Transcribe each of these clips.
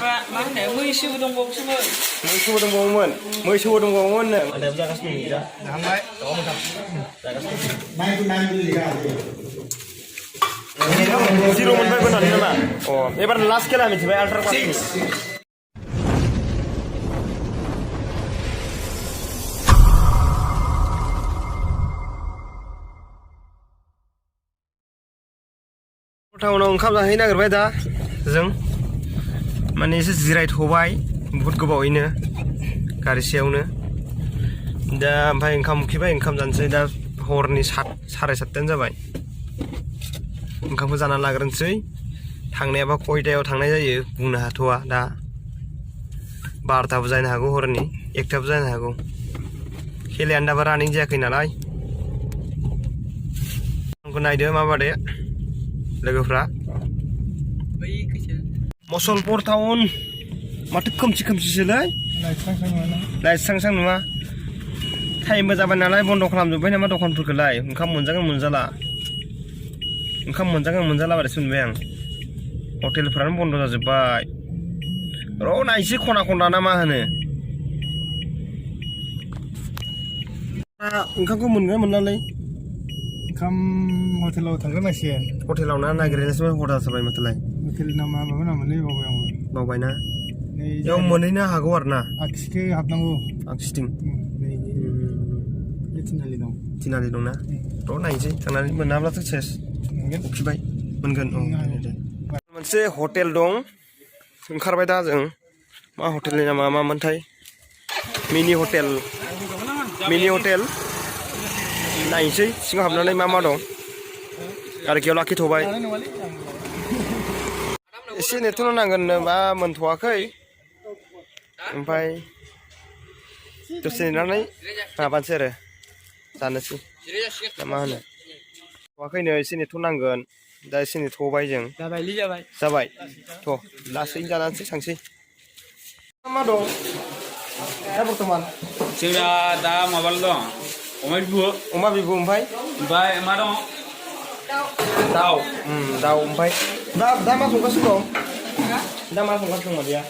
माबा मा होनो मैसोबो दंबावोसोमोन मैसोबो दंबावोमोन आदायाबो जागासिनो दं दा जाखांबाय जिर' मोनबाय बोनानै नामा अ एबार लास्ट खेला मिथिबाय आल्ट्रा क्लासनि टाउनाव ओंखाम जाहैनो नागिरबाय दा जों माने एसे जिरायथ'बाय बुहुद गोबावैनो गारि सायावनो दा ओमफ्राय ओंखाम उखैबाय ओंखाम जानोसै दा हरनि 7:30 जाबाय ओंखामखौ जानानै लाग्रोनोसै थांनायाबा खयथायाव थांनाय जायो बुंनो हाथ'वा दा 12थाबो जानो हागौ हरनि 1थाबो जानो हागौ खेलायानो दाबो रानिं जायाखै नालाय आंखौ नायदो माबादे लोगोफ्रा मुसलपुर टाउन माथो खोमसिसोलै लाइट स्रां नुवा टाइमबो जाबाय नालाय बन्द' खालामजोब्बाय नामा दखानफोरखौलाय ओंखाम मोनजागोन मोनजाला बायदिसो मोनबाय आं हटेलफ्रानो बन्द' जाजोब्बाय र' नायसै खना ना मा होनो ओंखामखौ मोनगोन मोनलालै ओंखाम हटेलाव थांग्रोनांसिगोन हटेलाव ना नागिरनायसो हरदा जाबाय माथोलाय हटेल नामा माबा नामोनलै बावबाय आंबो बावबायना बेयाव मोनहैनो हागौ आरो ना आगसिखै हाबनांगौ आगसिथिं तिनालि दंना र' नायनोसै थांनानै मोनाब्लाथ' सेस उखैबाय मोनगोन मोनसे हटेल दं ओंखारबाय दा जों मा हटेलनि नामा मामोनथाय मिनि हटेल नायनोसै सिङाव हाबनानै मा दं गारिखौ लाखिथ'बाय एसे नेथ'नो नांगोन मा मोनथ'वाखै ओमफ्राय दसे नेनानै माबानोसै आरो जानोसै ना मा होनो थ'वाखैनो एसे नेथ'नांगोन दा एसे नेथ'बाय जों जाबाय थ' लासैनो जानानैसै थांसै मा दं दा बर्थमान जोंना दा माबाल' दं अमा बिबु ओमफ्राय मा दं दाउ ओमफ्राय दा मा संगासिनो दं मादैया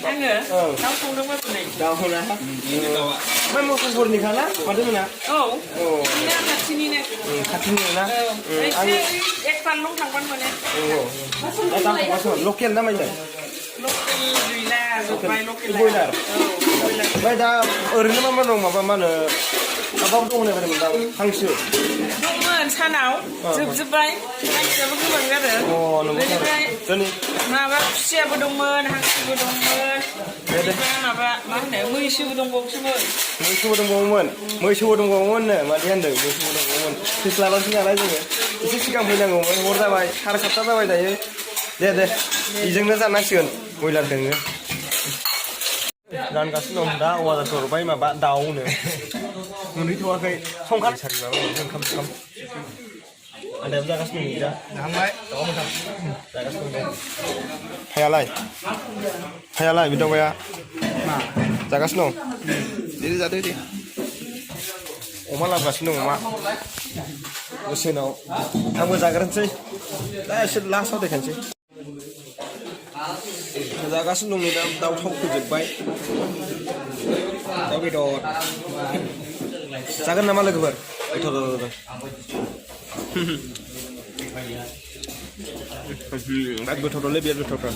आङो दाउ संदोंमोन दाउ ना ओमफ्राय मुसलपुरनिखा ना माथो मोना खाथिनि ना एसे 1 फानलं थांबानो मोनो लकेल ना माइलाय लकेल बयलार ओमफ्राय दा ओरैनो मा दं माबा मा होनो माबाबो दं होननाय बायदिमोन हांसो दंमोन सानाव जोबजोब्बाय हांसोआबो गोबां जादों बेनिफ्राय माबा खुसियाबो दंमोन हांसोबो दंमोन माबा मा होनो मैसोबो दंबावोसोमोन मैसोबो दंबावोमोननो मादै होनदों मैसोबो दंबावोमोन फैस्लाबासै नालाय जोङो एसे सिगां फैनांगौमोन हर जाबाय 7:30 जाबाय दायो दे बेजोंनो जानांसिगोन बयलार दोङो रानगासिनो दं दा अवाजार हरबाय माबा दाउनो मोनहैथ'वाखै संखार सारिबाबो ओंखाम आदायाबो जागासिनो दं दा जाखांबाय जागासिनो दं हायालाय बे दाउया जागासिनो दं जादो दे अमा लाबोगासिनो दं अमा गोसोनाव आंबो जाग्रोनोसै दा एसे लास्टआव देखायनोसै जागासिनो दं नै दा दाउ थाव फैजोब्बाय दाउ बेदर जागोन नामा लोगोफोर बिराद गोथावलै बिराद गोथावथार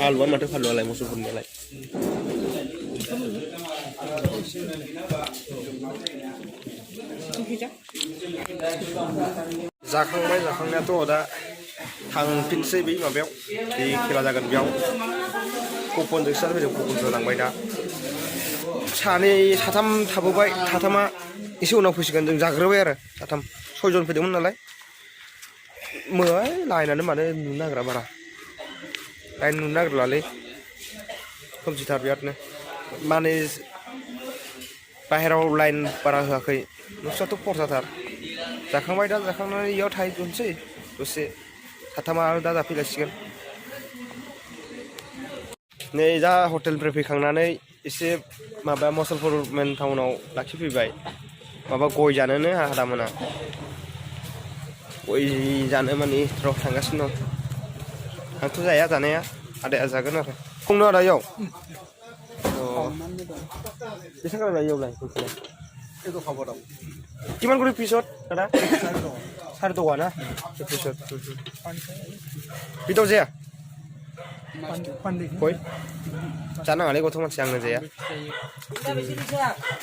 आलुआ माथो फालुआलाय मुसलफोरनियालाय जाखांबाय जाखांनायाथ' दा थांफिनसै बै माबायाव बे खेला जागोन बेयाव कपनजोंसो फैदों कपनजों लांबाय दा 3 थाबोबाय 3 एसे उनाव फैसिगोन जों जाग्रोबाय आरो 6 जन फैदोंमोन नालाय लाइनानो मानो नुनो नागिरा बारा लाइन नुनो नागिरलालै खोमसिथार बिरादनो माने बाहेराव लाइन बारा होआखै नोंस्राथ' फरसाथार जाखांबाय दा जाखांनानै इयाव थाहैथ'नोसै दसे 3 आरो दा जाफैलायसिगोन नै दा हटेलनिफ्राय फैखांनानै एसे माबा मुसलपुर मेन टाउनाव लाखिफैबाय माबा गय जानोनो आदामोना गय जानो माने र' थांगासिनो दं आंथ' जाया जानाया आदाया जागोन आरो फुंनो आदा इयाव बेसेबां जायो इयावलाय किमान কৰি পিছত দাদা 10.5 না পিছত बिदाव जाया गय जानाङालै गथ' मानसि आंनो जाया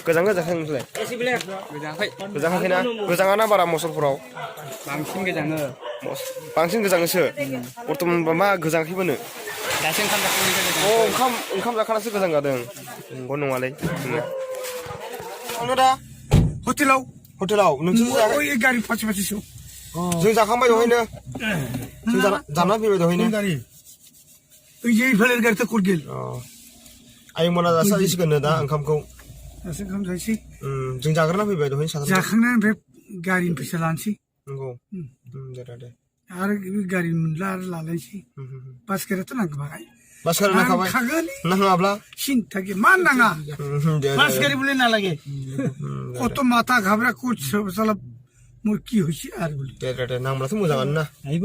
गोजां गोजांखाय नोंलाय गोजांखायना गोजाङाना बारा मसलफोराव बांसिन गोजाङोसो बर्थमान मा गोजाङाखैबोनो ओंखाम जाखानासो गोजां जादों नंगौ नङालै दा हटेलाव नोंसोर गारि फासि फासिसो जों जाखांबाय दहायनो जों जाना फैबाय दहायनो गारिथ' खुरगिल आयंमोना जासिगोन दा ओंखामखौ दासो ओंखाम जायसै जों जाग्रोना फैबाय दहाय साथाम जाखांनानै ओमफ्राय गारिनि फैसा लानोसै नंगौ दे आरो गारि मोनला आरो लालायसै बास गारियाथ' नांगौबाय बास गारि नांखाबाय नाङाब्ला सिन्था गैया मा नाङा बास गारि বলে নালাগে কত মাথা ঘাবরা করছে সালা মোর কি হইছে আর বলি দে নামब्लाथ' मोजाङानो ना আহিব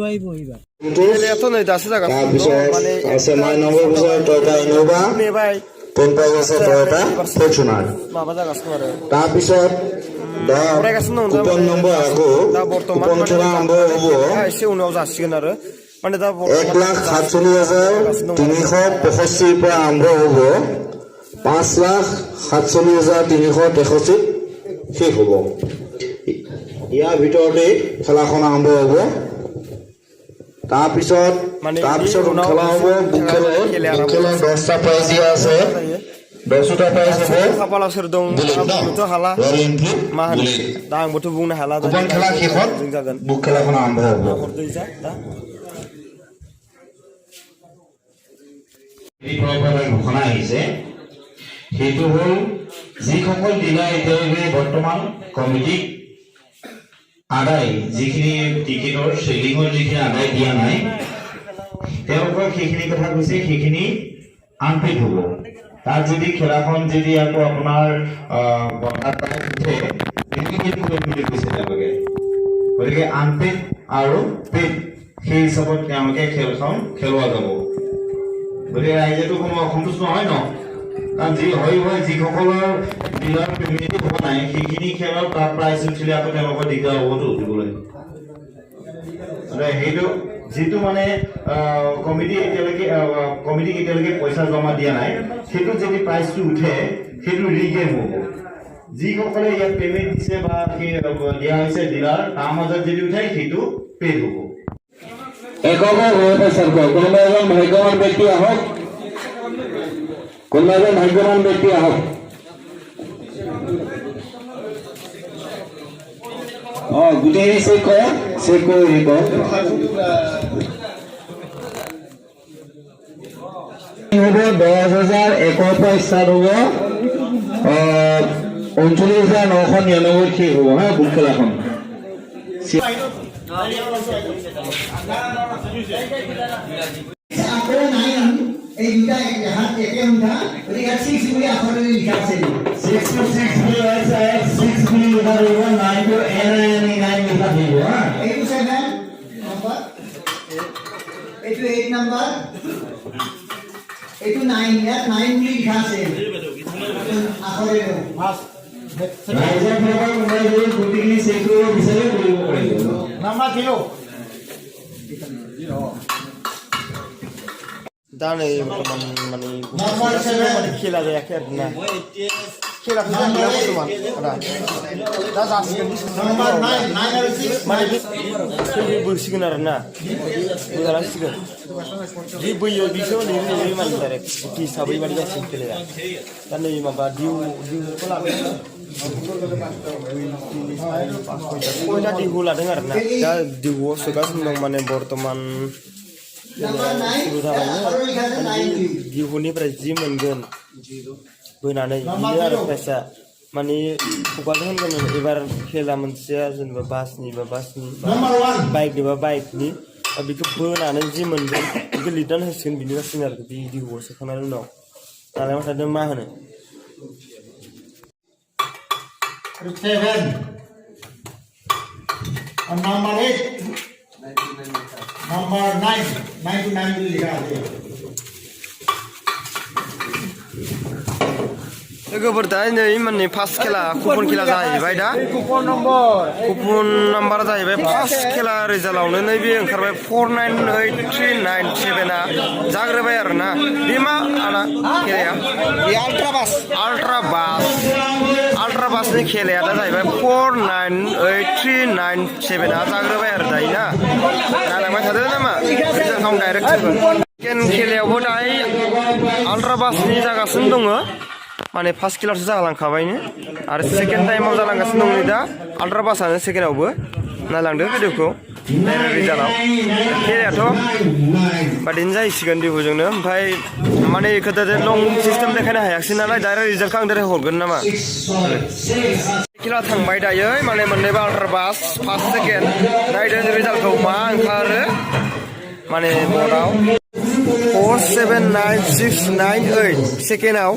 बेलायाथ' नै दासो जागासिनो माने আছে 9 নম্বৰ বছৰ টয়টা ইনোভা नेबाय 10 পাই আছে টয়টা ফরচুনার माबा जागासिनो आरो তাৰ পিছত फरायगासिनो दं কুপন নম্বৰ আকৌ दा बर्तमान কুপন খেলা আৰম্ভ হ'ব एसे उनाव जासिगोन आरो माने दा 1,47,365 পৰা আৰম্ভ হ'ব 5,47,363 শেষ হ'ব ইয়াৰ ভিতৰতে খেলাখন আৰম্ভ হ'ব তাৰপিছত খেলা হ'ব বুকেলৰ 10টা প্ৰাইজ দিয়া আছে 10টা प्राइज হবে खाफालाव सोर दं आंबोथ' हाला मा होनो दा आंबोथ' बुंनो हाला কুপন খেলা শেষত जों जागोन বুক খেলাখন আৰম্ভ হ'ব हरदै जा दा এই পৰম্পৰাৰ ঘোষণা আহিছে সেইটো হ'ল যিসকল ডিলাৰ এতিয়ালৈকে বৰ্তমান কমিটি আদায় যিখিনি টিকেটৰ চেলিঙৰ যিখিনি আদায় দিয়া নাই তেওঁলোকৰ সেইখিনি কথা কৈছে সেইখিনি আনপেড হ'ব তার যদি খেলাখন যদি আকৌ আপোনাৰ বন্ধাত উঠে সেইটো কৰি কৈছে তেওঁলোকে গতিকে আনপেড আৰু পেড সেই হিচাপত তেওঁলোকে খেলখন খেলোৱা যাব গতিকে ৰাইজেতো কোনো অসন্তুষ্ট নহয় ন কাৰণ যি হয় যিসকলৰ ডিলাৰ পেমেণ্ট হোৱা নাই সেইখিনি খেলৰ তাৰ প্ৰাইজ উঠিলে আকৌ তেওঁলোকৰ দিগদাৰ হ'বতো উঠিবলৈ সেইটো যেটো মানে কমিটি এতিয়ালৈকে পইচা জমা দিয়া নাই সেইটো যদি প্ৰাইজটো উঠে সেইটো ৰিগেম হ'ব যিসকলে ইয়াত পেমেণ্ট দিছে বা দিয়া হৈছে ডিলাৰ তাৰ মাজত যদি উঠে সেইটো পেড হ'ব একক হৈ সৰ্ব কোনোবা এজন ভাগ্যৱান ব্যক্তি আহক গোটেই চেক কৰি দিব 10,001 পৰা ষ্টাৰ্ট হ'ব 39,999 শেষ হ'ব হা বুক খেলাখন এই দুটা হাত একে উঠা গতিকে ইয়াত 6 বুলি আখৰটো লিখা আছে 6 to 6 বুলি আছে 6 বুলি লিখা দিব 9 to n লিখা দিব হা এইটো 7 নম্বৰ এইটো 8 নম্বৰ এইটো 9 ইয়াত 9 বুলি লিখা আছে আখৰটো ফাৰ্স্ট ৰাইজৰ পৰা মই যদি গোটেইখিনি চেক কৰিব বিচাৰে কৰিব পাৰিব নাম্বাৰ 0 दा नै माने खेला जायाखै आरोना खेलाखौ जाया बर्थमान दा जासिगोन माने बोसिगोन आरोना बोजालांसिगोन जि बोयो बिसोर नेयै माने डाइरेक्ट हिसाबै माने जासिगोन खेलाया दा नै माबा दिउखौ लादों कयटा दिउ लादों आरोना दा दिउआव सोगासिनो दं माने बर्थमान दिहुनिफ्राय जि मोनगोन बोनानै बियो आरो प्राइसा माने खुगाजों होनगोन एबार खेला मोनसेया जेनेबा बासनि बाइकनि बा बाइकनि बेखौ बोनानै जि मोनगोन बेखौ लिरनानै होसिगोन बिनि जासिगोन आरो बे दिहुआव सोखांनायनि उनाव दालाय मा थादों मा होनो 7 and number 8 नम्बर 9 to 9 বুলি লিখা আছে लोगोफोर दा नै माने फार्स्ट खेला कुपन खेला जाहैबाय दा कुपन नाम्बारा जाहैबाय फार्स्ट खेला रिजाल्टआवनो नैबे ओंखारबाय 498397 आ जाग्रोबाय आरोना बे मा आना खेलाया बे आल्ट्रा बासनि खेलाया दा जाहैबाय 498397 आ जाग्रोबाय आरो दायो ना नालांबाय थादो नामा रिजाल्टआव डाइरेक्ट होगोन सेकेन्ड खेलायावबो दायो आल्ट्रा बासनि जागासिनो दङ माने फार्स्ट खेलासो जालांखाबायनो आरो सेकेन्ड टाइमाव जालांगासिनो दं दा आल्ट्रा बासानो सेकेन्डआवबो नायलांदो भिडिअखौ डाइरेक्ट रिजाल्टआव खेलायाथ' बादिनो जाहैसिगोन दिबुजोंनो ओमफ्राय माने खोथा लं सिस्टेम देखायनो हायाखिसै नालाय डाइरेक्ट रिजाल्टखौ आं डाइरेक्ट हरगोन नामा खेला थांबाय दायो माने मोननैबो आल्ट्रा बास फार्स्ट सेकेन्ड नायदो रिजाल्टखौ मा ओंखारो माने बर्डआव 479698 सेकेन्डआव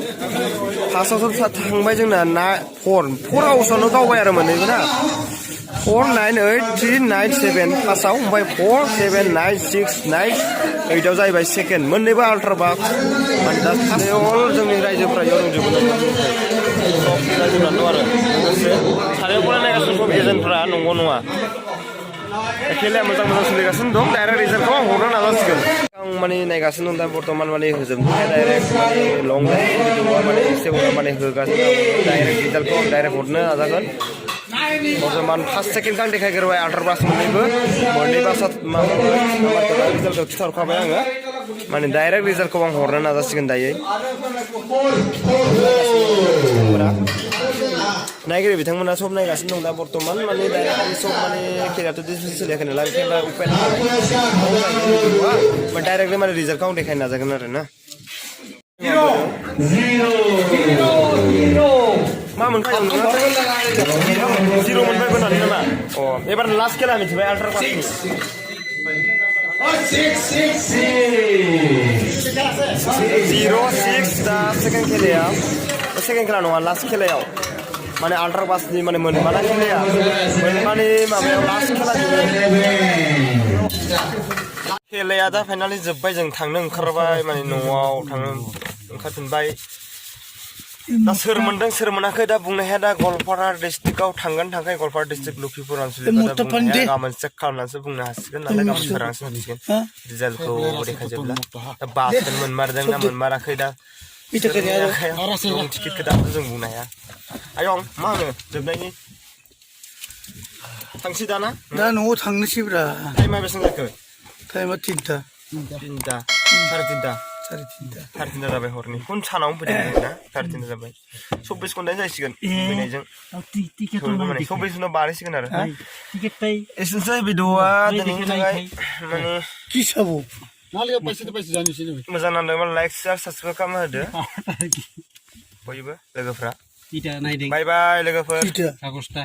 फार्स्टआवथ' थांबाय जोंना 4 हाउसआवनो गावबाय आरो मोननैबो ना 498397 फार्स्टआव ओमफ्राय 4799698 आव जाहैबाय सेकेन्ड मोननैबो आल्ट्रा बास माने दा अल जोंनि रायजोफ्रा इयाव दंजोबो सब रायजोफ्रानो दं आरो सारायाव फरायनायगासिनो सब एजेन्टफ्रा नंगौ नङा खेलाया मोजां सोलिगासिनो दं डाइरेक्ट रिजाल्टखौ आं हरनो नाजासिगोन आं माने नायगासिनो दं दा बर्तमान माने होजोबनो डाइरेक्ट माने लं माने सेवरा माने होगासिनो डाइरेक्ट रिजाल्टखौ डाइरेक्ट हरनो नाजागोन बर्तमान फार्स्ट सेकेन्डखौ आं देखायग्रोबाय आल्ट्रा बास मोननैबो बासा रिजाल्टखौ खिथाहरखाबाय आङो माने डाइरेक्ट रिजाल्टखौ आं हरनो नाजासिगोन दायो नायगिरि बिथांमोना सब नायगासिनो दं दा बर्तमान माने डाइरेक्ट सब माने खेलायाथ' सोलियाखै नालाय खेला उपेन डाइरेक्ट माने रिजाल्टखौ आं देखायनो नाजागोन आरो ना मा मोनखायो नोङो 0 मोनबाय होननानै नामा अ एबार लास्ट खेला मिथिबाय आल्ट्रा बासनि 06 दा सेकेन्ड खेलाया सेकेन्ड खेला नङा लास्ट खेलायाव माने आल्ट्रा बासनि माने मोनबाना खेलाया मोनबानि माबायाव लास्ट खेलाया दा फाइनालि जोब्बाय जों थांनो ओंखारबाय माने न'आव थांनो ओंखारफिनबाय दा सोर मोनदों सोर मोनाखै दा बुंनो हाया दा गवालपारा डिस्ट्रिक्टआव थांगोन थांखाय गवालपारा डिस्ट्रिक्ट लखिमपुर आनसलिक गाबोन चेक खालामनानैसो बुंनो हासिगोन नालाय गाबोन सोरांसो मोनसिगोन रिजाल्टखौ देखायजोबला दा बासखौनो मोनमारदों ना मोनमाराखै दा टिकेटखौ दा जों बुंनो हाया आयं मा होनो जोबनायनि थांसै दाना दा न'आव थांनोसैब्रा टाइमा बेसेबां जाखो टाइमा 3टा 3:30 जाबाय हरनि कोन सानावनो फैदों ना 3:30 जाबाय 24 घन्टा जासिगोन फैनायजों 24 घन्टा बारसिगोन आरो एसेनोसै भिडिअआ दिनैनि थाखाय माने কি চাবো नालिया पैसे जानोसै मोजां नांदोंबा लाइक शेयार साबस्क्राइब खालामना होदो बयबो लोगोफ्रा इटा नायदों बाय बाय लोगोफोर कागजटा